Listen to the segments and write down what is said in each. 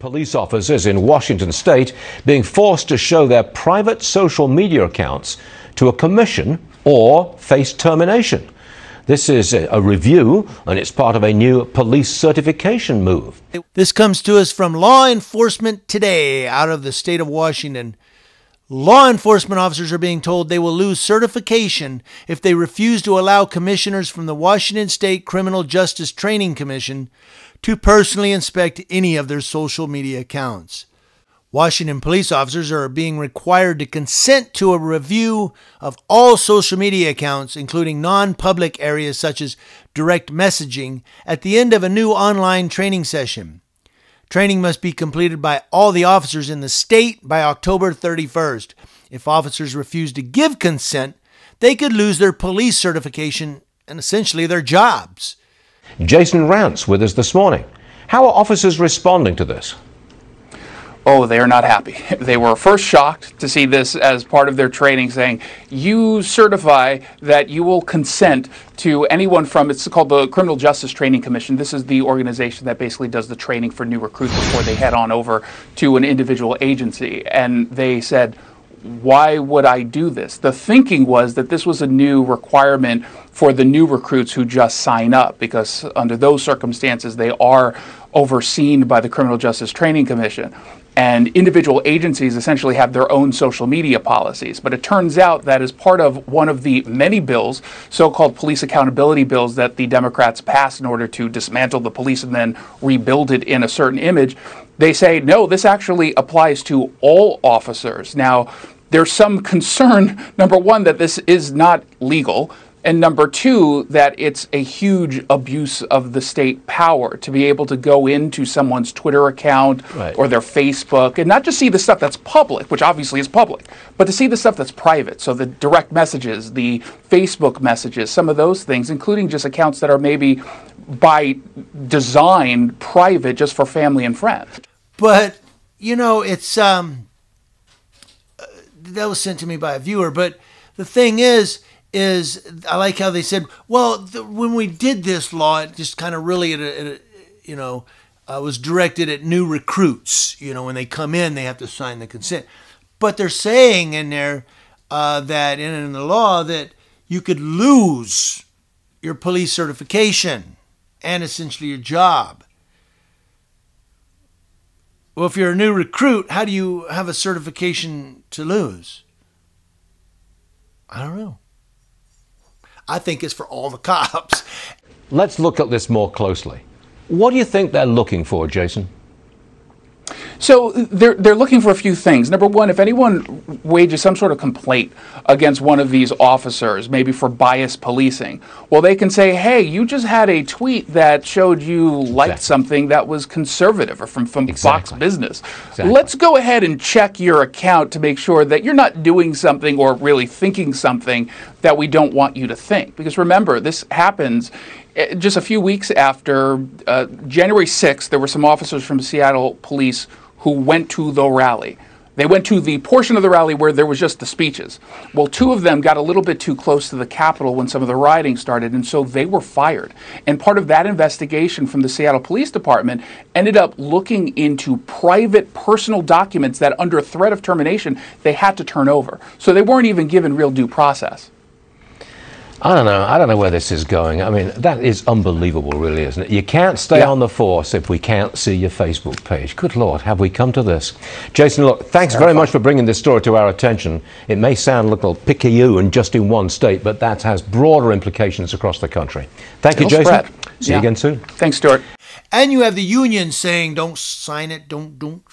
Police officers in Washington state being forced to show their private social media accounts to a commission or face termination. This is a review, and it's part of a new police certification move. This comes to us from Law Enforcement Today out of the state of Washington. Law enforcement officers are being told they will lose certification if they refuse to allow commissioners from the Washington State Criminal Justice Training Commission to personally inspect any of their social media accounts. Washington police officers are being required to consent to a review of all social media accounts, including non-public areas such as direct messaging, at the end of a new online training session. Training must be completed by all the officers in the state by October 31st. If officers refuse to give consent, they could lose their police certification and essentially their jobs. Jason Rantz with us this morning. How are officers responding to this? Oh, they are not happy. They were first shocked to see this as part of their training, saying, you certify that you will consent to anyone from, it's called the Criminal Justice Training Commission. This is the organization that basically does the training for new recruits before they head on over to an individual agency. And they said, why would I do this? The thinking was that this was a new requirement for the new recruits who just sign up, because under those circumstances, they are overseen by the Criminal Justice Training Commission. And individual agencies essentially have their own social media policies. But it turns out that as part of one of the many bills, so-called police accountability bills that the Democrats passed in order to dismantle the police and then rebuild it in a certain image, they say, no, this actually applies to all officers. Now, there's some concern, number one, that this is not legal, and number two, that it's a huge abuse of the state power to be able to go into someone's Twitter account or their Facebook and not just see the stuff that's public, which obviously is public, but to see the stuff that's private. So the direct messages, the Facebook messages, some of those things, including just accounts that are maybe by design private just for family and friends. But, you know, it's, that was sent to me by a viewer, but the thing is I like how they said, well, when we did this law, it just kind of really, was directed at new recruits. You know, when they come in, they have to sign the consent. But they're saying in there that in the law that you could lose your police certification and essentially your job. Well, if you're a new recruit, how do you have a certification to lose? I don't know. I think it's for all the cops. Let's look at this more closely. What do you think they're looking for, Jason? So they're looking for a few things. Number one, if anyone wages some sort of complaint against one of these officers, maybe for bias policing, well, they can say, hey, you just had a tweet that showed you liked something that was conservative or from Fox Business. Let's go ahead and check your account to make sure that you're not doing something or really thinking something that we don't want you to think. Because remember, this happens just a few weeks after January 6th, there were some officers from Seattle Police who went to the rally. They went to the portion of the rally where there was just the speeches. Well, two of them got a little bit too close to the Capitol when some of the rioting started, and so they were fired. And part of that investigation from the Seattle Police Department ended up looking into private personal documents that under threat of termination, they had to turn over. So they weren't even given real due process. I don't know where this is going. I mean, that is unbelievable, really, isn't it? You can't stay on the force if we can't see your Facebook page. Good Lord, have we come to this? Jason, look, thanks very much for bringing this story to our attention. It may sound a little picayune just in one state, but that has broader implications across the country. Thank you, Jason. See you again soon. Thanks, Stuart. And you have the union saying, don't sign it, don't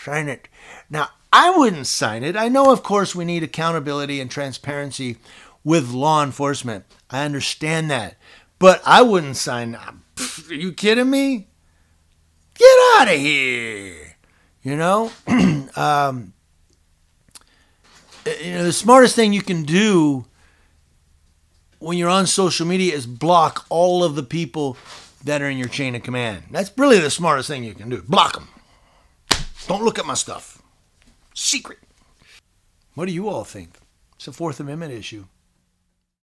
sign it. Now, I wouldn't sign it. I know, of course, we need accountability and transparency with law enforcement. I understand that. But I wouldn't sign. Are you kidding me? Get out of here. You know? The smartest thing you can do when you're on social media is block all of the people that are in your chain of command. That's really the smartest thing you can do. Block them. Don't look at my stuff. Secret. What do you all think? It's a Fourth Amendment issue.